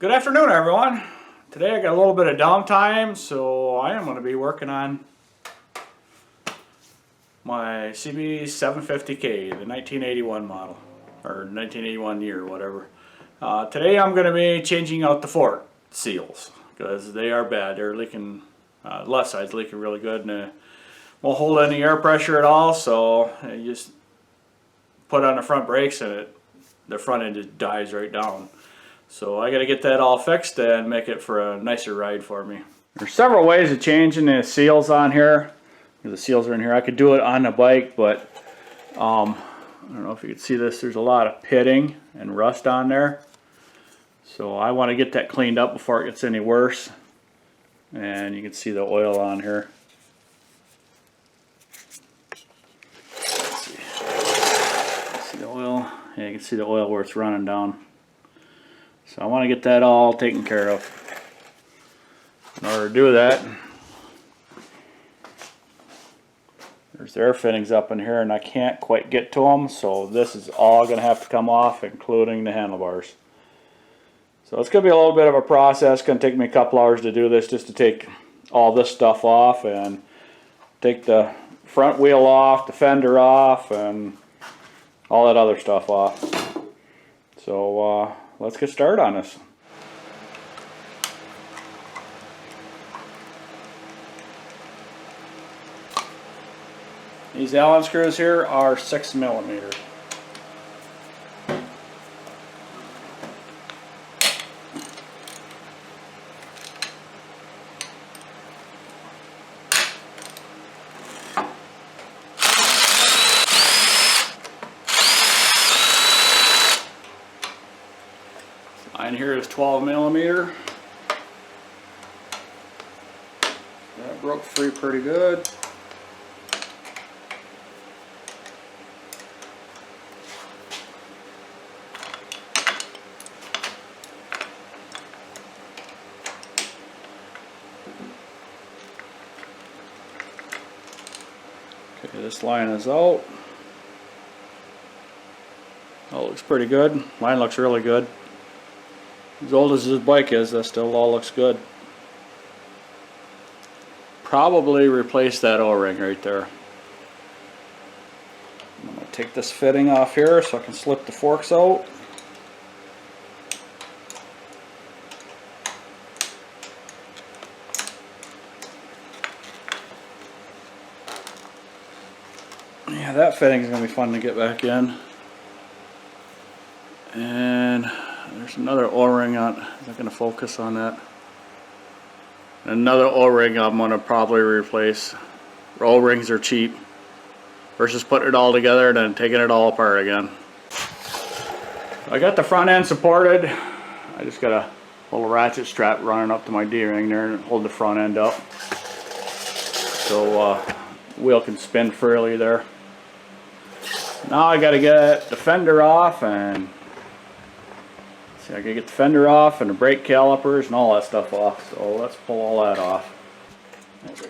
Good afternoon, everyone. Today I got a little bit of downtime, so I am going to be working on my CB750K, the 1981 model, or 1981 year, whatever. Today I'm going to be changing out the fork seals because they are bad. They're leaking, left side's leaking really good, and it won't hold any air pressure at all. So you just put on the front brakes and the front end just dives right down. So I got to get that all fixed and make it for a nicer ride for me. There's several ways of changing the seals on here. The seals are in here. I could do it on the bike, but I don't know if you can see this. There's a lot of pitting and rust on there. So I want to get that cleaned up before it gets any worse. And you can see the oil on here. Let's see. See the oil? Yeah, you can see the oil where it's running down. So I want to get that all taken care of. In order to do that, there's the air fittings up in here and I can't quite get to them, so this is all going to have to come off, including the handlebars. So it's going to be a little bit of a process. It's going to take me a couple hours to do this, just to take all this stuff off and take the front wheel off, the fender off, and all that other stuff off. So let's get started on this. These Allen screws here are 6mm. Mine here is 12mm. That broke free pretty good. Okay, this line is out. Oh, it looks pretty good. Mine looks really good. As old as this bike is, that still all looks good. Probably replace that O-ring right there. I'm going to take this fitting off here so I can slip the forks out. Yeah, that fitting is going to be fun to get back in. And there's another O-ring on. I'm not going to focus on that. Another O-ring I'm going to probably replace. O-rings are cheap versus putting it all together and then taking it all apart again. I got the front end supported. I just got a little ratchet strap running up to my D-ring there and hold the front end up. So wheel can spin freely there. Now I got to get the fender off and see, I gotta get the fender off and the brake calipers and all that stuff off. So let's pull all that off. There we go.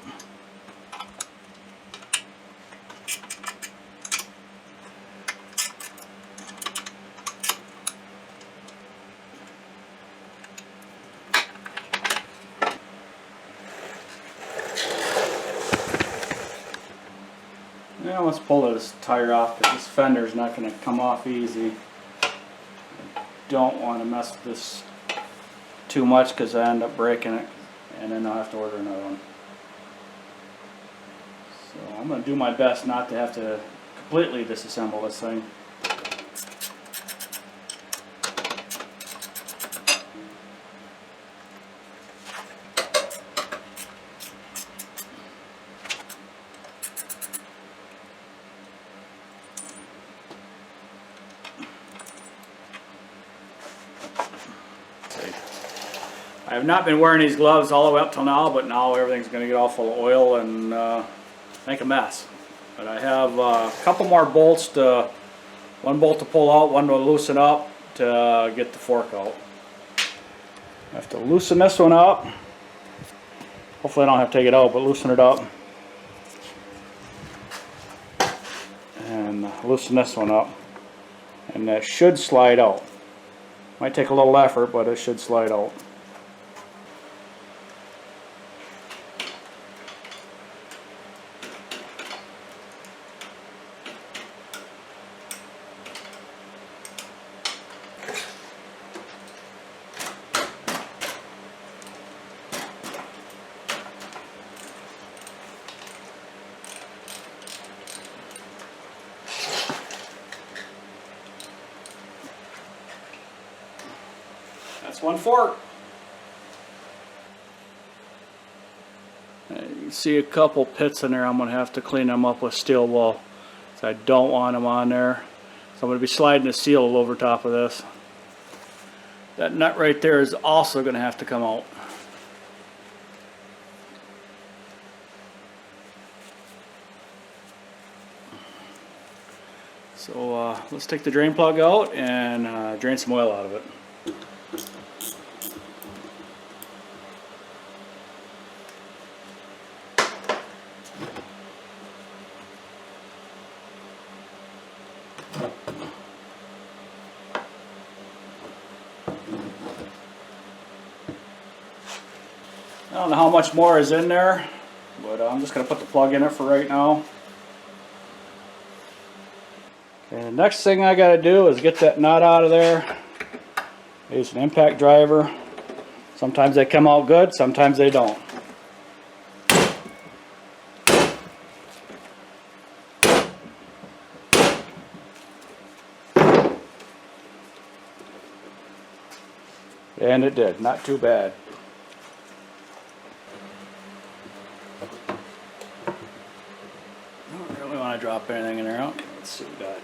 Now let's pull this tire off because this fender's not going to come off easy. Don't want to mess with this too much because I end up breaking it and then I'll have to order another one. So I'm going to do my best not to have to completely disassemble this thing. I have not been wearing these gloves all the way up till now, but now everything's going to get all full of oil and make a mess. But I have a couple more bolts, one bolt to pull out, one to loosen up to get the fork out. I have to loosen this one up. Hopefully I don't have to take it out, but loosen it up. And loosen this one up. And that should slide out. Might take a little effort, but it should slide out. That's one fork. You can see a couple pits in there. I'm going to have to clean them up with steel wool. So I don't want them on there. So I'm going to be sliding the seal over top of this. That nut right there is also going to have to come out. So let's take the drain plug out and drain some oil out of it. I don't know how much more is in there, but I'm just going to put the plug in it for right now. And the next thing I got to do is get that nut out of there. Use an impact driver. Sometimes they come out good, sometimes they don't. And it did, not too bad. Don't really want to drop anything in there. Okay, let's see what we got.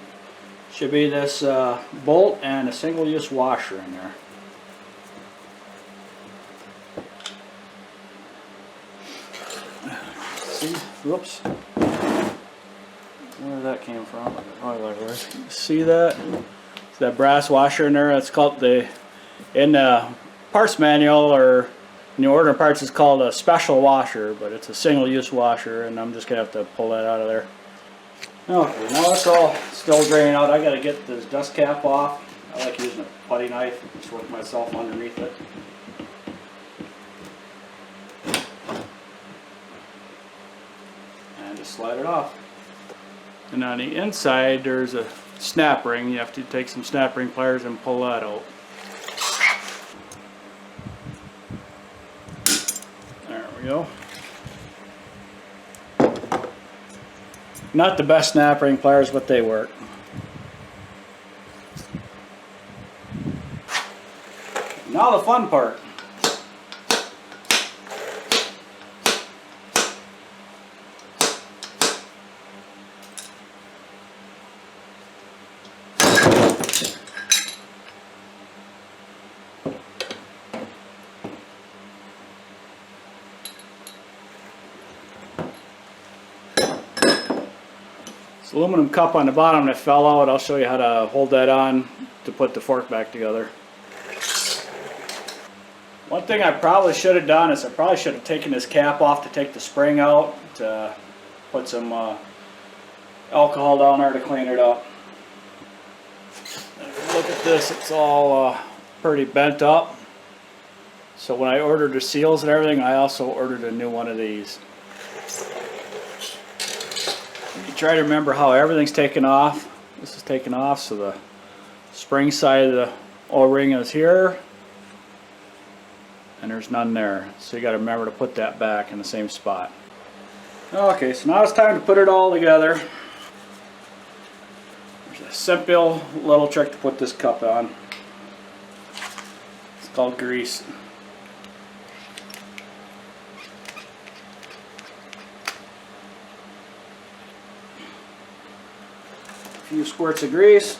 Should be this bolt and a single-use washer in there. See? Whoops. Where that came from? Oh, there. See that? It's that brass washer in there. It's called in the parts manual or in the order of parts, it's called a special washer, but it's a single-use washer, and I'm just gonna have to pull that out of there. Okay, now it's all still draining out. I gotta get this dust cap off. I like using a putty knife, just work myself underneath it. And just slide it off. And on the inside there's a snap ring. You have to take some snap ring pliers and pull that out. There we go. Not the best snap ring pliers, but they work. Now the fun part. This aluminum cup on the bottom that fell out, I'll show you how to hold that on to put the fork back together. One thing I probably should have done is I probably should have taken this cap off to take the spring out, to put some alcohol down there to clean it up. Look at this, it's all pretty bent up. So when I ordered the seals and everything, I also ordered a new one of these. You try to remember how everything's taken off. This is taken off, so the spring side of the O-ring is here, and there's none there. So you got to remember to put that back in the same spot. Okay, so now it's time to put it all together. There's a simple little trick to put this cup on. It's called grease. A few squirts of grease.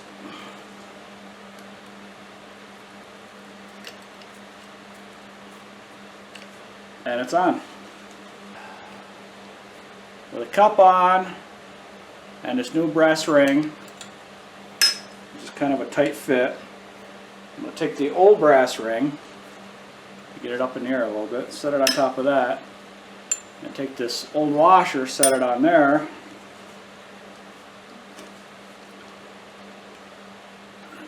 And it's on. With a cup on and this new brass ring, which is kind of a tight fit, I'm going to take the old brass ring, get it up in the air a little bit, set it on top of that, and take this old washer, set it on there.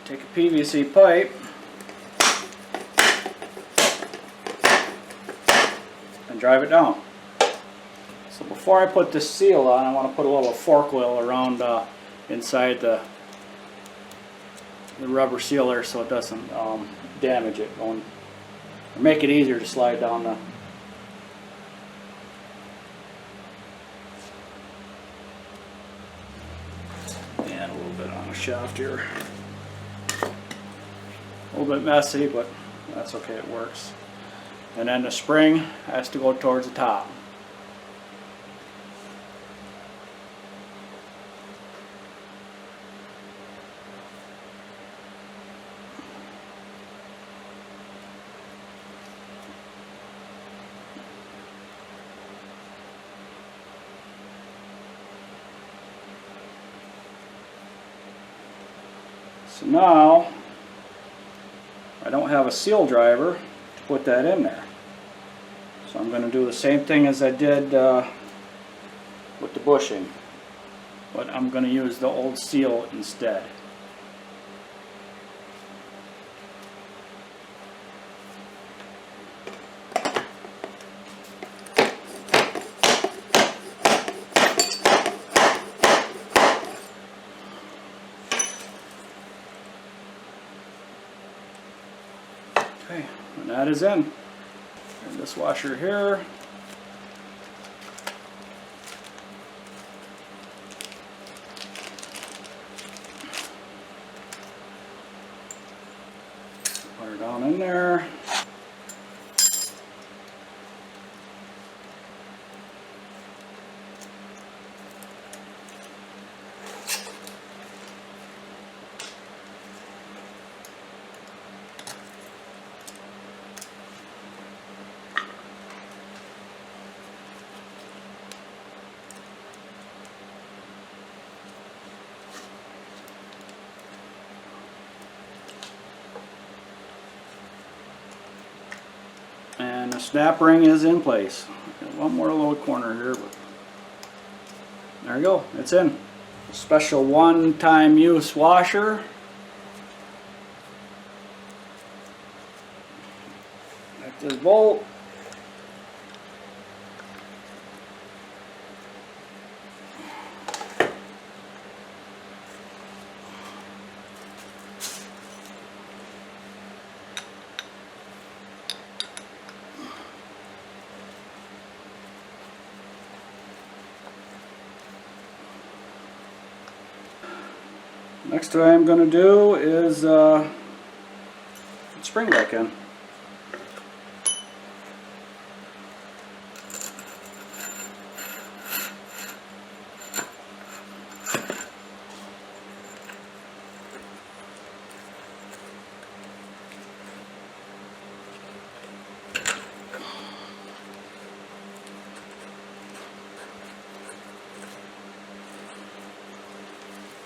Take a PVC pipe, drive it down. So before I put this seal on, I want to put a little fork oil around inside the rubber seal there so it doesn't damage it, or make it easier to slide down the and a little bit on the shaft here. A little bit messy, but that's okay, it works. And then the spring has to go towards the top. So now, I don't have a seal driver to put that in there. So I'm going to do the same thing as I did with the bushing, but I'm going to use the old seal instead. Okay, and that is in. And this washer here. Put her down in there. And the snap ring is in place. Got one more little corner here, but there you go, it's in. A special one-time use washer. Like this bolt. Next thing I'm going to do is spring back in.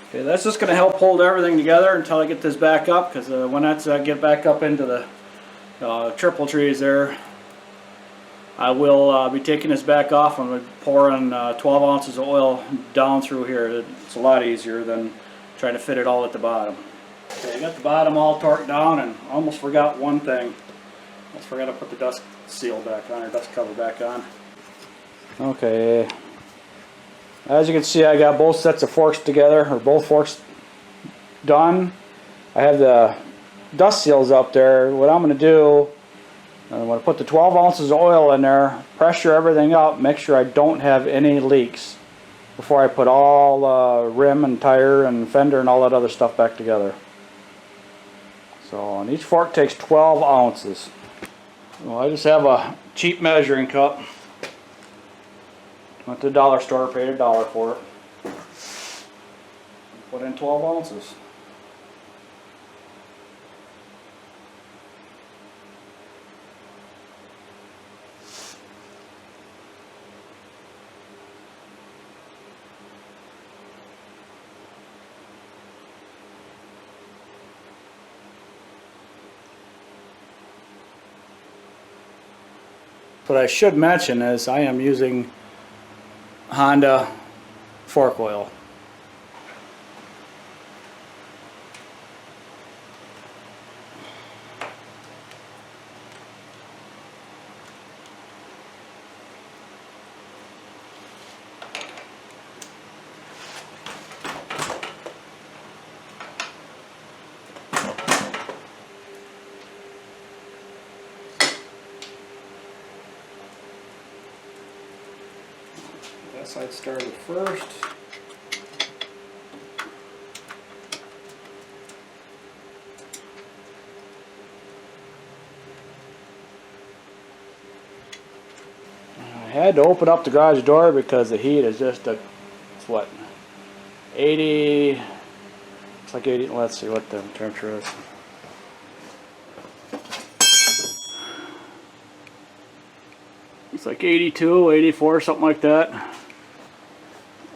Okay, that's just going to help hold everything together until I get this back up, because when I get back up into the triple trees there, I will be taking this back off. I'm going to pour in 12 ounces of oil down through here. It's a lot easier than trying to fit it all at the bottom. Okay, I got the bottom all torqued down, and I almost forgot one thing. Almost forgot to put the dust seal back on, or dust cover back on. Okay. As you can see, I got both sets of forks together, or both forks done. I have the dust seals up there. What I'm going to do, I'm going to put the 12 ounces of oil in there, pressure everything up, make sure I don't have any leaks before I put all rim and tire and fender and all that other stuff back together. So, and each fork takes 12 ounces. Well, I just have a cheap measuring cup. Went to the dollar store, paid $1 for it. Put in 12 ounces. What I should mention is I am using Honda fork oil. that side started first. I had to open up the garage door because the heat is just it's what, 80, it's like 80, let's see what the temperature is. It's like 82, 84, something like that.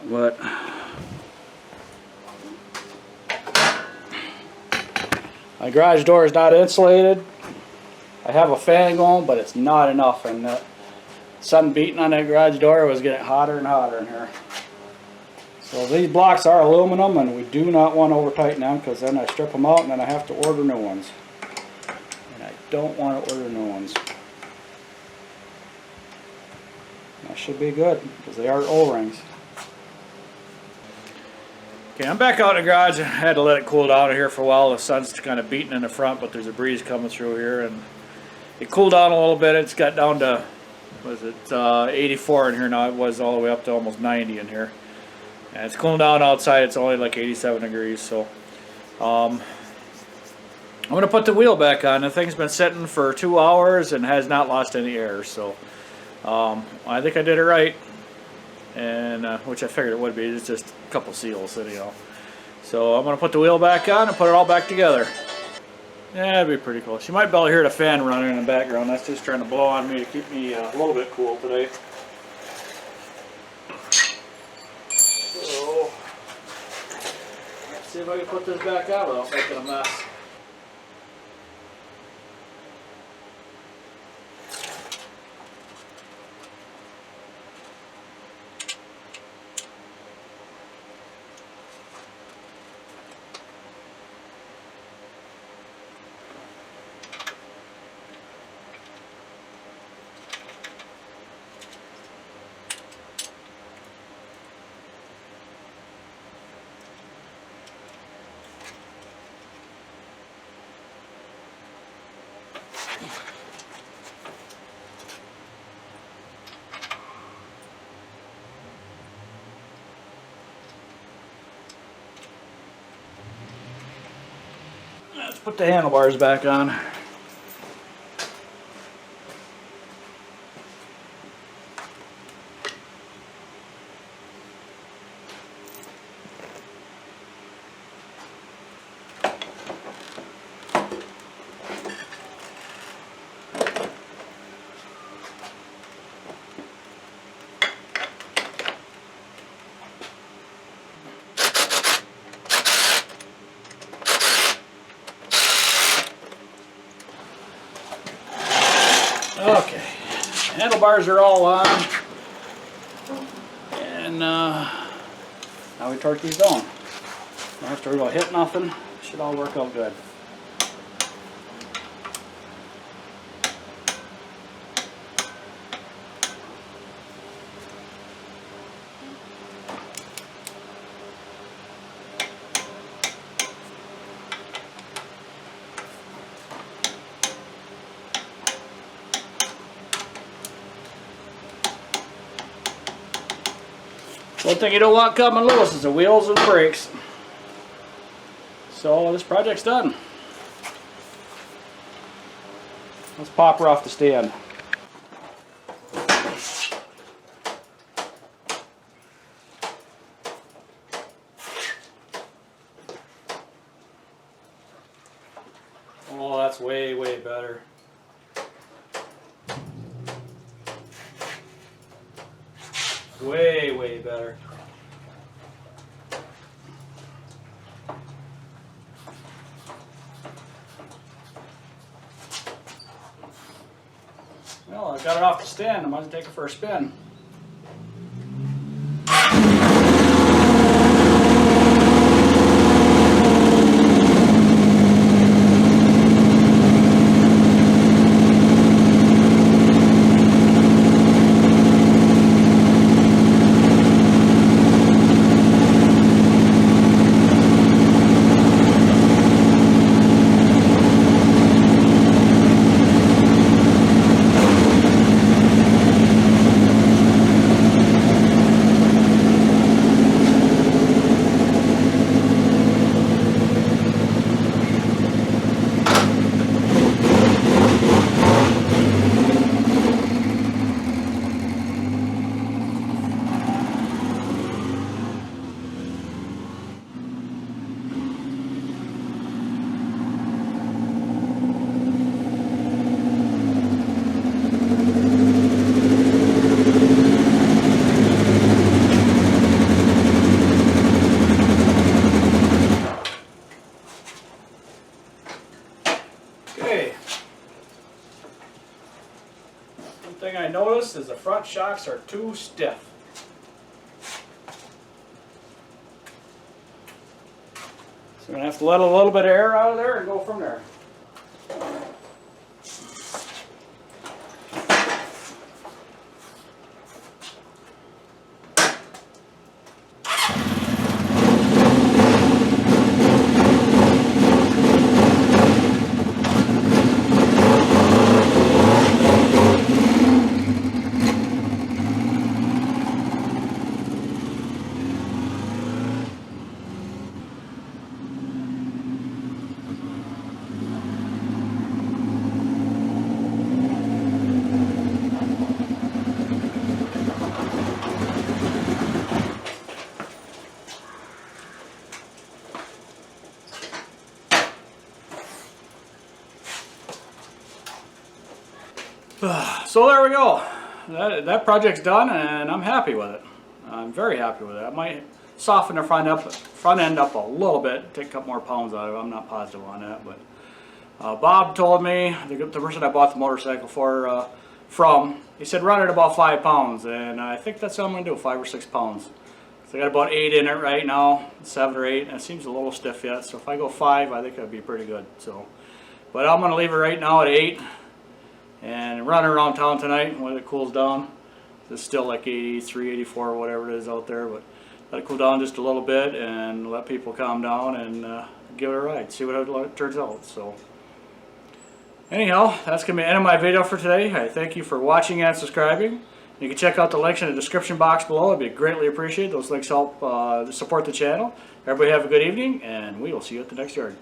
But my garage door is not insulated. I have a fan going, but it's not enough, and the sun beating on that garage door was getting hotter and hotter in here. So these blocks are aluminum, and we do not want to over tighten them, because then I strip them out and then I have to order new ones. And I don't want to order new ones. That should be good, because they are O-rings. Okay, I'm back out in the garage. I had to let it cool down here for a while. The sun's kind of beating in the front, but there's a breeze coming through here, and it cooled down a little bit. It's got down to, what is it, 84 in here now. It was all the way up to almost 90 in here. And it's cooling down outside. It's only like 87 degrees, so I'm going to put the wheel back on. The thing's been sitting for 2 hours and has not lost any air, so I think I did it right, and which I figured it would be. It's just a couple seals anyhow. So I'm going to put the wheel back on and put it all back together. Yeah, it'd be pretty close. You might be able to hear the fan running in the background. That's just trying to blow on me to keep me a little bit cool today. So let's see if I can put this back on without making a mess. Let's put the handlebars back on. Okay, handlebars are all on, and now we torque these down. Don't have to worry about hit nothing. Should all work out good. One thing you don't want coming loose is the wheels and brakes. So this project's done. Let's pop her off the stand. Oh, that's way, way better. Way, way better. Well, I got it off the stand. I might as well take it for a spin. One thing I noticed is the front shocks are too stiff. So I'm going to have to let a little bit of air out of there and go from there. So there we go. That project's done, and I'm happy with it. I'm very happy with it. I might soften the front end up a little bit, take a couple more pounds out of it. I'm not positive on that, but Bob told me, the person I bought the motorcycle from, he said run it about 5 pounds, and I think that's what I'm going to do, 5 or 6 pounds. So I got about 8 in it right now, 7 or 8, and it seems a little stiff yet. So if I go 5, I think that'd be pretty good. So, but I'm going to leave it right now at 8. And run around town tonight when it cools down. It's still like 83, 84, whatever it is out there, but let it cool down just a little bit and let people calm down and give it a ride, see what it turns out. So anyhow, that's going to be the end of my video for today. I thank you for watching and subscribing. You can check out the links in the description box below. It'd be greatly appreciated. Those links help support the channel. Everybody have a good evening, and we will see you at the next yard.